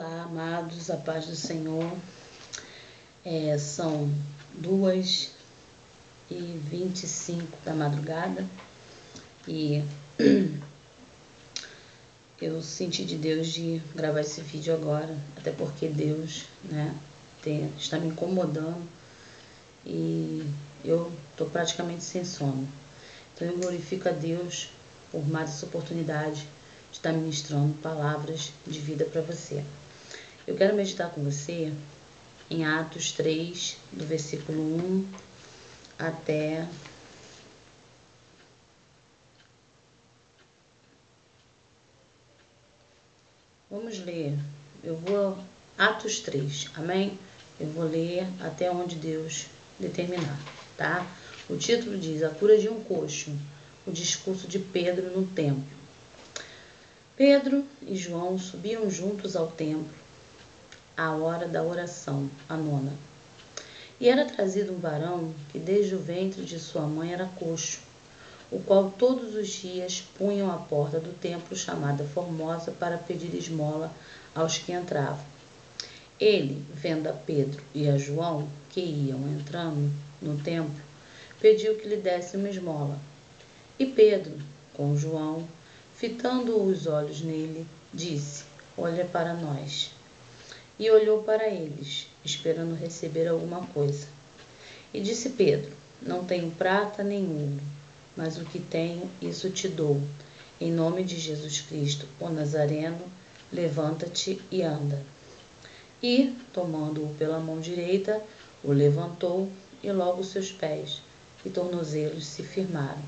Olá, amados, a paz do Senhor. São 2h25 da madrugada e eu senti de Deus de gravar esse vídeo agora, até porque Deus, está me incomodando e eu estou praticamente sem sono. Então eu glorifico a Deus por mais essa oportunidade de estar ministrando palavras de vida para você. Eu quero meditar com você em Atos 3, do versículo 1 até vamos ler, Atos 3, amém? Eu vou ler até onde Deus determinar, tá? O título diz: A cura de um coxo, o discurso de Pedro no templo. Pedro e João subiam juntos ao templo à hora da oração, a 9ª. E era trazido um varão que desde o ventre de sua mãe era coxo, o qual todos os dias punham à porta do templo chamada Formosa para pedir esmola aos que entravam. Ele, vendo a Pedro e a João, que iam entrando no templo, pediu que lhe desse uma esmola. E Pedro, com João, fitando os olhos nele, disse: Olha para nós. E olhou para eles, esperando receber alguma coisa. E disse Pedro: Não tenho prata nem ouro, mas o que tenho, isso te dou. Em nome de Jesus Cristo, o Nazareno, levanta-te e anda. E, tomando-o pela mão direita, o levantou, e logo seus pés e tornozelos se firmaram.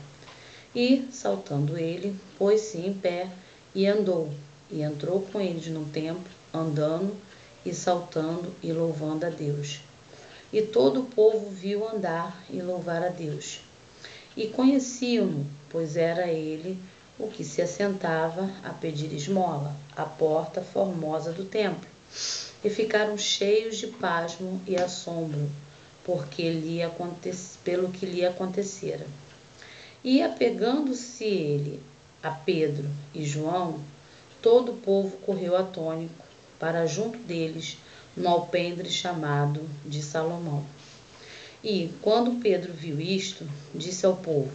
E, saltando ele, pôs-se em pé e andou, e entrou com eles no templo, andando e saltando e louvando a Deus. E todo o povo viu andar e louvar a Deus. E conheciam-no, pois era ele o que se assentava a pedir esmola, à porta formosa do templo. E ficaram cheios de pasmo e assombro, pelo que lhe acontecera. E apegando-se ele a Pedro e João, todo o povo correu atônito para junto deles, no alpendre chamado de Salomão. E, quando Pedro viu isto, disse ao povo: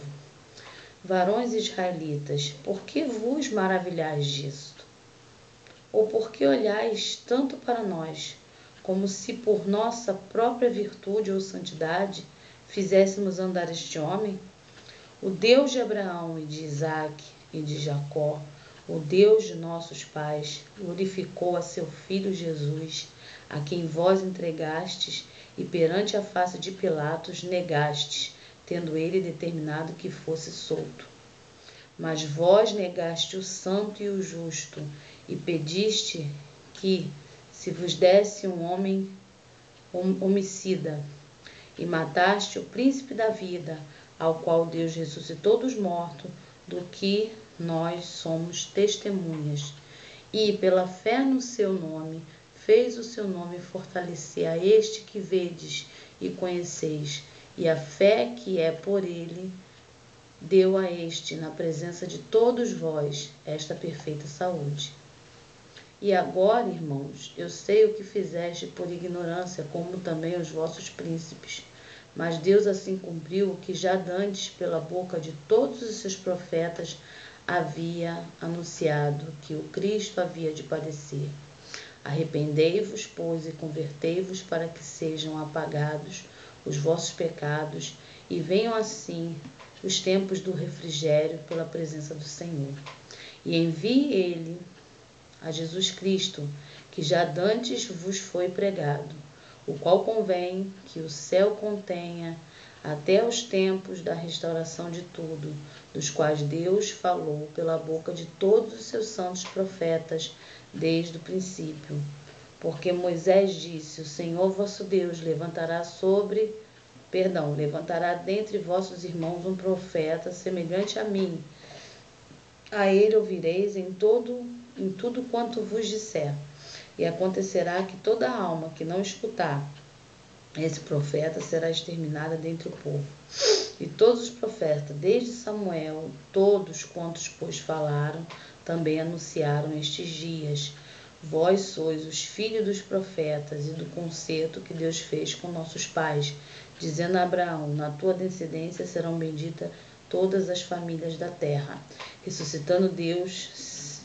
Varões israelitas, por que vos maravilhais disto? Ou por que olhais tanto para nós, como se por nossa própria virtude ou santidade fizéssemos andar este homem? O Deus de Abraão e de Isaque e de Jacó, o Deus de nossos pais, glorificou a seu Filho Jesus, a quem vós entregastes e perante a face de Pilatos negastes, tendo ele determinado que fosse solto. Mas vós negaste o santo e o justo, e pediste que se vos desse um homem homicida, e mataste o príncipe da vida, ao qual Deus ressuscitou dos mortos, do que nós somos testemunhas. E, pela fé no seu nome, fez o seu nome fortalecer a este que vedes e conheceis, e a fé que é por ele deu a este, na presença de todos vós, esta perfeita saúde. E agora, irmãos, eu sei o que fizeste por ignorância, como também os vossos príncipes. Mas Deus assim cumpriu o que já dantes pela boca de todos os seus profetas havia anunciado, que o Cristo havia de padecer. Arrependei-vos, pois, e convertei-vos para que sejam apagados os vossos pecados e venham assim os tempos do refrigério pela presença do Senhor. E envie ele a Jesus Cristo, que já dantes vos foi pregado, o qual convém que o céu contenha até os tempos da restauração de tudo, dos quais Deus falou pela boca de todos os seus santos profetas desde o princípio. Porque Moisés disse: O Senhor vosso Deus levantará dentre vossos irmãos um profeta semelhante a mim. A ele ouvireis em tudo quanto vos disser. E acontecerá que toda alma que não escutar esse profeta será exterminada dentre o povo. E todos os profetas, desde Samuel, todos quantos, pois, falaram, também anunciaram estes dias. Vós sois os filhos dos profetas e do concerto que Deus fez com nossos pais, dizendo a Abraão: na tua descendência serão benditas todas as famílias da terra. Ressuscitando Deus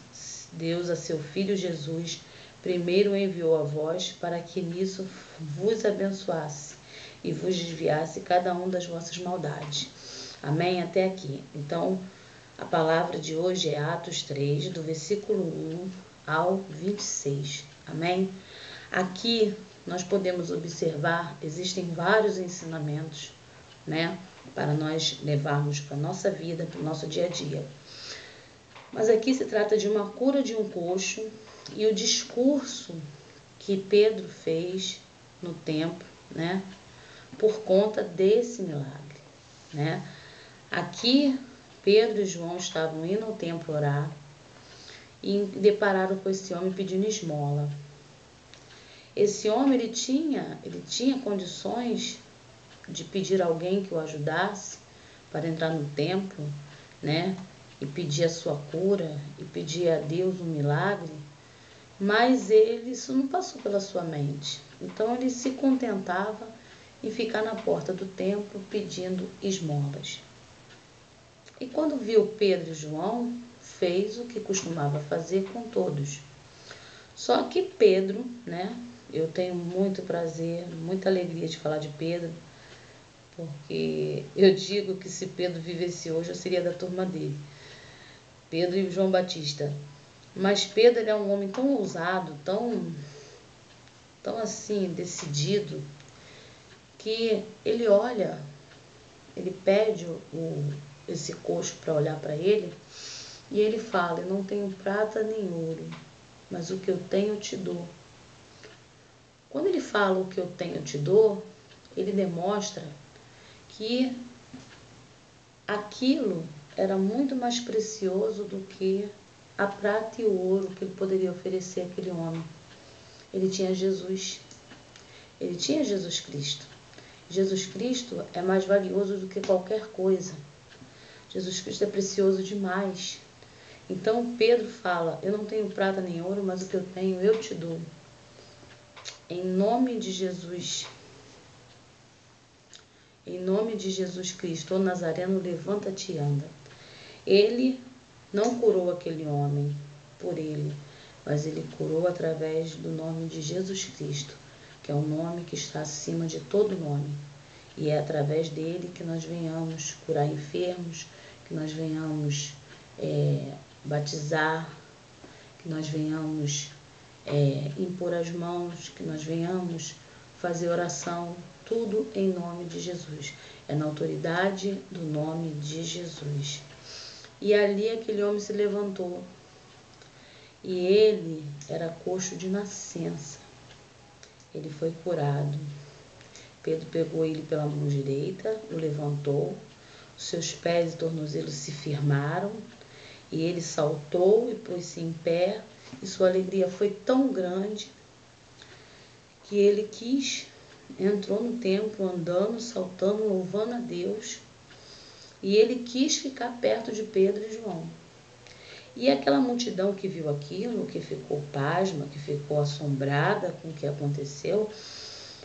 a seu Filho Jesus, primeiro o enviou a vós, para que nisso vos abençoasse e vos desviasse cada um das vossas maldades. Amém? Até aqui. Então, a palavra de hoje é Atos 3, do versículo 1 ao 26. Amém? Aqui nós podemos observar, existem vários ensinamentos, né, para nós levarmos para a nossa vida, para o nosso dia a dia. Mas aqui se trata de uma cura de um coxo e o discurso que Pedro fez no templo, né, por conta desse milagre, né? Aqui Pedro e João estavam indo ao templo orar e depararam com esse homem pedindo esmola. Esse homem ele tinha condições de pedir a alguém que o ajudasse para entrar no templo, né? E pedir a sua cura e pedir a Deus um milagre, mas isso não passou pela sua mente. Então ele se contentava em ficar na porta do templo pedindo esmolas. E quando viu Pedro e João, fez o que costumava fazer com todos. Só que Pedro, né? Eu tenho muito prazer, muita alegria de falar de Pedro, porque eu digo que se Pedro vivesse hoje, eu seria da turma dele. Pedro e João Batista. Mas Pedro ele é um homem tão ousado, tão assim, decidido, que ele olha, ele pede esse coxo para olhar para ele, e ele fala: eu não tenho prata nem ouro, mas o que eu tenho eu te dou. Quando ele fala o que eu tenho eu te dou, ele demonstra que aquilo era muito mais precioso do que a prata e o ouro que ele poderia oferecer àquele homem. Ele tinha Jesus. Ele tinha Jesus Cristo. Jesus Cristo é mais valioso do que qualquer coisa. Jesus Cristo é precioso demais. Então Pedro fala: eu não tenho prata nem ouro, mas o que eu tenho eu te dou. Em nome de Jesus. Em nome de Jesus Cristo, ô Nazareno, levanta-te e anda. Ele não curou aquele homem por ele, mas ele curou através do nome de Jesus Cristo, que é o nome que está acima de todo nome. E é através dele que nós venhamos curar enfermos, que nós venhamos batizar, que nós venhamos impor as mãos, que nós venhamos fazer oração, tudo em nome de Jesus. É na autoridade do nome de Jesus. E ali aquele homem se levantou. E ele era coxo de nascença. Ele foi curado. Pedro pegou ele pela mão direita, o levantou, os seus pés e tornozelos se firmaram, e ele saltou e pôs-se em pé, e sua alegria foi tão grande que ele entrou no templo andando, saltando, louvando a Deus, e ele quis ficar perto de Pedro e João. E aquela multidão que viu aquilo, que ficou pasma, que ficou assombrada com o que aconteceu,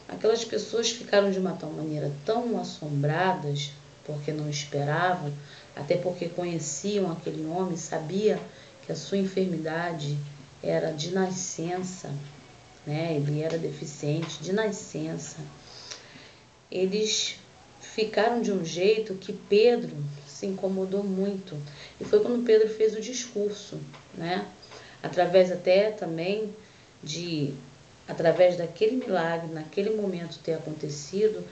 aquelas pessoas ficaram de uma tal maneira tão assombradas, porque não esperavam, até porque conheciam aquele homem, sabia que a sua enfermidade era de nascença, né? Ele era deficiente de nascença. Eles ficaram de um jeito que Pedro se incomodou muito. E foi quando Pedro fez o discurso, né? Através até também através daquele milagre, naquele momento ter acontecido,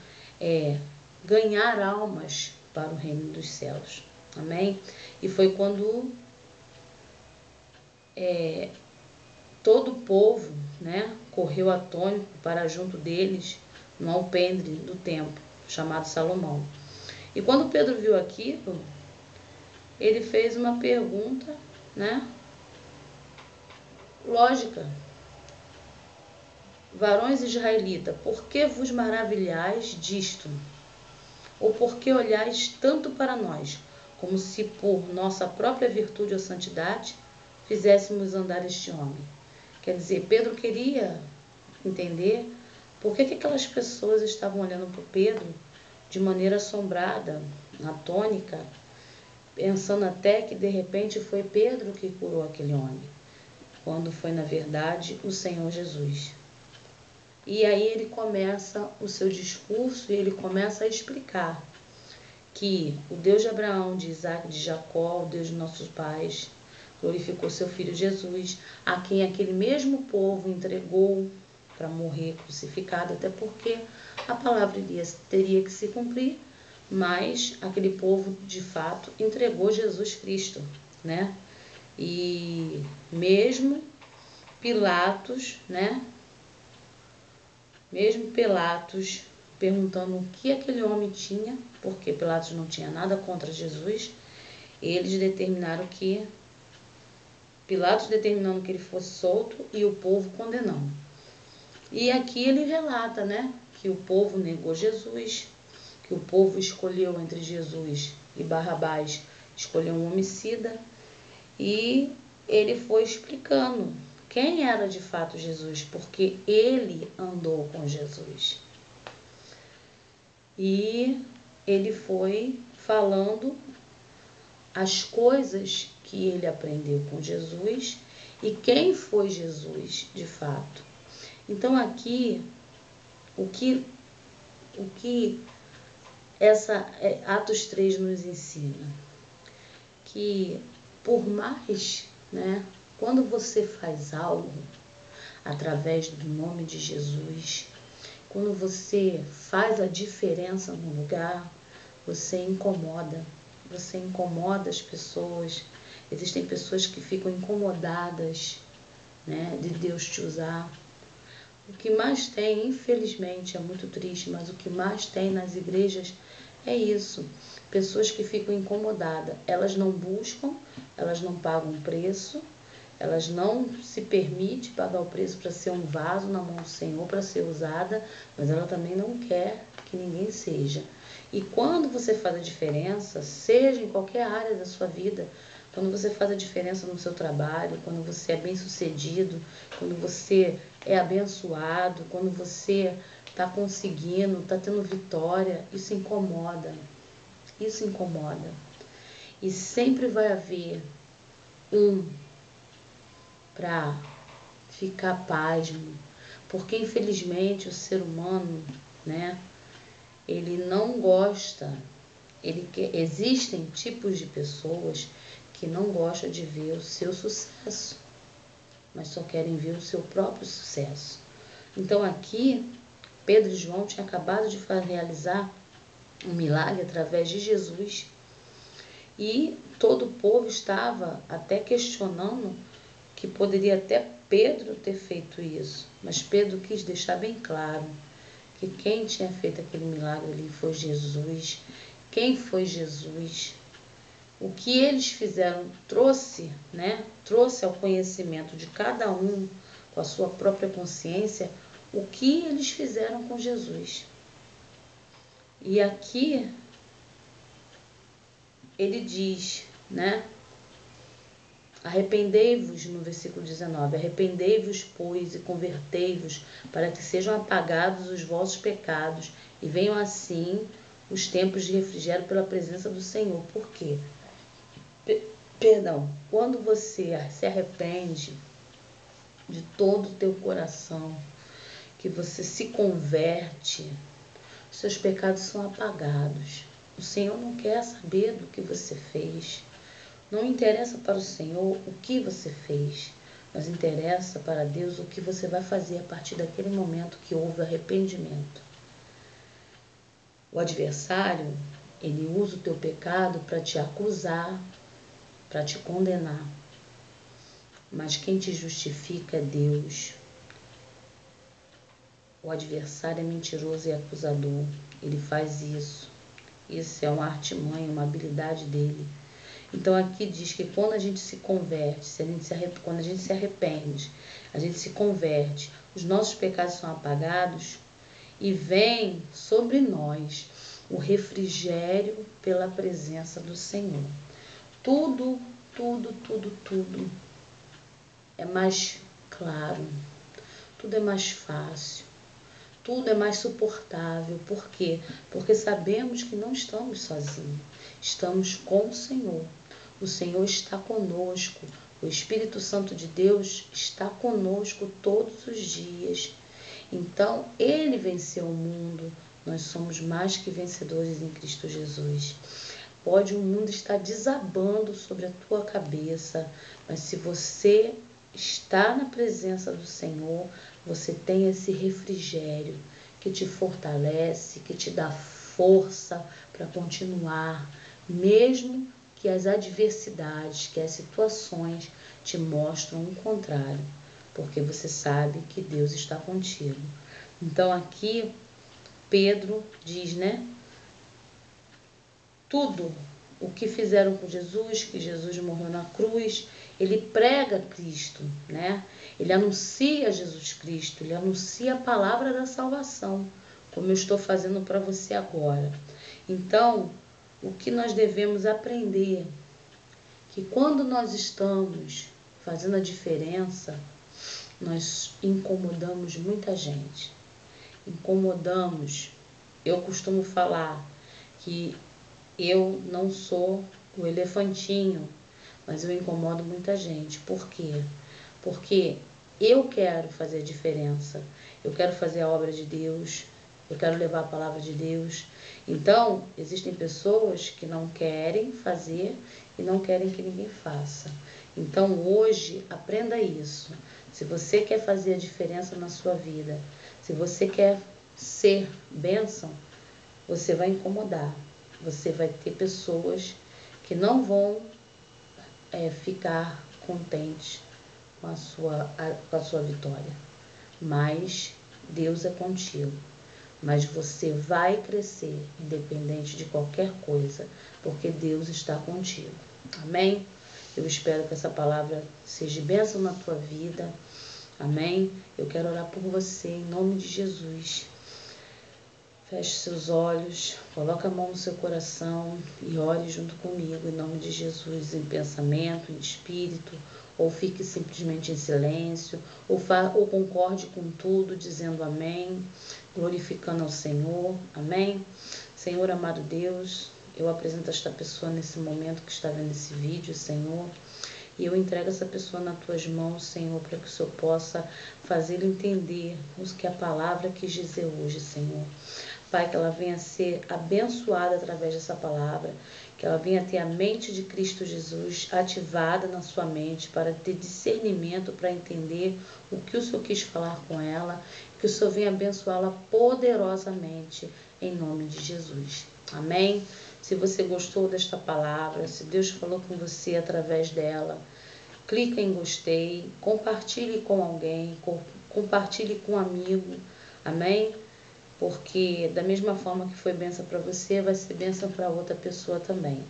ganhar almas para o reino dos céus. Amém? E foi quando todo o povo, né, correu atônito para junto deles no alpendre do templo, chamado Salomão. E quando Pedro viu aquilo, ele fez uma pergunta, né, lógica. Varões israelitas, por que vos maravilhais disto? Ou por que olhais tanto para nós, como se por nossa própria virtude ou santidade fizéssemos andar este homem? Quer dizer, Pedro queria entender por que aquelas pessoas estavam olhando para Pedro de maneira assombrada, atônica, pensando até que de repente foi Pedro que curou aquele homem, quando foi na verdade o Senhor Jesus. E aí ele começa o seu discurso e ele começa a explicar que o Deus de Abraão, de Isaac, de Jacó, o Deus de nossos pais, glorificou seu filho Jesus, a quem aquele mesmo povo entregou para morrer crucificado, até porque a palavra teria que se cumprir, mas aquele povo de fato entregou Jesus Cristo, né? E mesmo Pilatos, né? Mesmo Pilatos perguntando o que aquele homem tinha, porque Pilatos não tinha nada contra Jesus, eles determinaram que Pilatos determinando que ele fosse solto e o povo condenando. E aqui ele relata, né, que o povo negou Jesus, que o povo escolheu entre Jesus e Barrabás, escolheu um homicida, e ele foi explicando quem era de fato Jesus, porque ele andou com Jesus. E ele foi falando as coisas que ele aprendeu com Jesus e quem foi Jesus de fato. Então aqui, o que Atos 3 nos ensina? Que por mais, né, quando você faz algo através do nome de Jesus, quando você faz a diferença no lugar, você incomoda as pessoas. Existem pessoas que ficam incomodadas, né, de Deus te usar. O que mais tem, infelizmente, é muito triste, mas o que mais tem nas igrejas é isso. Pessoas que ficam incomodadas. Elas não buscam, elas não pagam preço, elas não se permitem pagar o preço para ser um vaso na mão do Senhor, para ser usada, mas ela também não quer que ninguém seja. E quando você faz a diferença, seja em qualquer área da sua vida, quando você faz a diferença no seu trabalho, quando você é bem-sucedido, quando você é abençoado, quando você está conseguindo, está tendo vitória, isso incomoda. Isso incomoda. E sempre vai haver um para ficar pasmo, porque infelizmente o ser humano, né, ele não gosta, existem tipos de pessoas que não gostam de ver o seu sucesso, mas só querem ver o seu próprio sucesso. Então aqui, Pedro e João tinham acabado de realizar um milagre através de Jesus e todo o povo estava até questionando que poderia até Pedro ter feito isso, mas Pedro quis deixar bem claro que quem tinha feito aquele milagre ali foi Jesus. Quem foi Jesus? O que eles fizeram trouxe ao conhecimento de cada um, com a sua própria consciência, o que eles fizeram com Jesus. E aqui ele diz, né? Arrependei-vos, no versículo 19, arrependei-vos, pois, e convertei-vos, para que sejam apagados os vossos pecados, e venham assim os tempos de refrigério pela presença do Senhor. Por quê? Perdão, quando você se arrepende de todo o teu coração, que você se converte, seus pecados são apagados. O Senhor não quer saber do que você fez. Não interessa para o Senhor o que você fez, mas interessa para Deus o que você vai fazer a partir daquele momento que houve arrependimento. O adversário, ele usa o teu pecado para te acusar, para te condenar. Mas quem te justifica é Deus. O adversário é mentiroso e acusador. Ele faz isso. Isso é uma artimanha, uma habilidade dele. Então aqui diz que quando a gente se converte, quando a gente se arrepende, a gente se converte, os nossos pecados são apagados e vem sobre nós o refrigério pela presença do Senhor. Tudo é mais Claro, tudo é mais fácil, tudo é mais suportável. Por quê? Porque sabemos que não estamos sozinhos, estamos com o Senhor. O Senhor está conosco, o Espírito Santo de Deus está conosco todos os dias. Então, Ele venceu o mundo, nós somos mais que vencedores em Cristo Jesus. Pode o mundo estar desabando sobre a tua cabeça, mas se você está na presença do Senhor, você tem esse refrigério que te fortalece, que te dá força para continuar, mesmo que as adversidades, que as situações te mostram o contrário, porque você sabe que Deus está contigo. Então aqui Pedro diz, né? Tudo o que fizeram com Jesus, que Jesus morreu na cruz, ele prega Cristo, né? Ele anuncia Jesus Cristo, ele anuncia a palavra da salvação, como eu estou fazendo para você agora. Então, o que nós devemos aprender, que quando nós estamos fazendo a diferença, nós incomodamos muita gente. Incomodamos. Eu costumo falar que eu não sou o elefantinho, mas eu incomodo muita gente. Por quê? Porque eu quero fazer a diferença. Eu quero fazer a obra de Deus. Eu quero levar a palavra de Deus. Então, existem pessoas que não querem fazer e não querem que ninguém faça. Então, hoje, aprenda isso. Se você quer fazer a diferença na sua vida, se você quer ser bênção, você vai incomodar. Você vai ter pessoas que não vão ficar contentes com a sua vitória. Mas Deus é contigo. Mas você vai crescer independente de qualquer coisa, porque Deus está contigo. Amém? Eu espero que essa palavra seja bênção na tua vida. Amém? Eu quero orar por você em nome de Jesus. Feche seus olhos, coloque a mão no seu coração e ore junto comigo, em nome de Jesus, em pensamento, em espírito, ou fique simplesmente em silêncio, ou concorde com tudo, dizendo amém, glorificando ao Senhor, amém? Senhor amado Deus, eu apresento esta pessoa nesse momento que está vendo esse vídeo, Senhor, e eu entrego essa pessoa nas tuas mãos, Senhor, para que o Senhor possa fazer entender o que a palavra quis dizer hoje, Senhor. Pai, que ela venha ser abençoada através dessa palavra, que ela venha ter a mente de Cristo Jesus ativada na sua mente para ter discernimento, para entender o que o Senhor quis falar com ela, que o Senhor venha abençoá-la poderosamente em nome de Jesus. Amém? Se você gostou desta palavra, se Deus falou com você através dela, clica em gostei, compartilhe com alguém, compartilhe com um amigo, amém? Porque da mesma forma que foi bênção para você, vai ser bênção para outra pessoa também.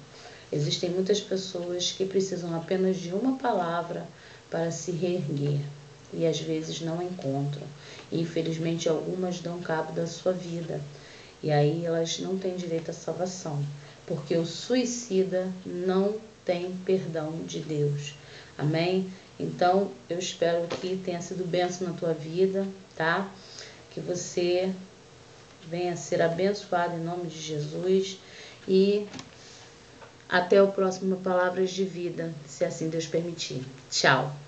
Existem muitas pessoas que precisam apenas de uma palavra para se reerguer e às vezes não encontram. E, infelizmente, algumas dão cabo da sua vida e aí elas não têm direito à salvação, porque o suicida não tem perdão de Deus. Amém? Então, eu espero que tenha sido bênção na tua vida, tá? Que você venha ser abençoado em nome de Jesus e até o próximo Palavras de Vida, se assim Deus permitir. Tchau!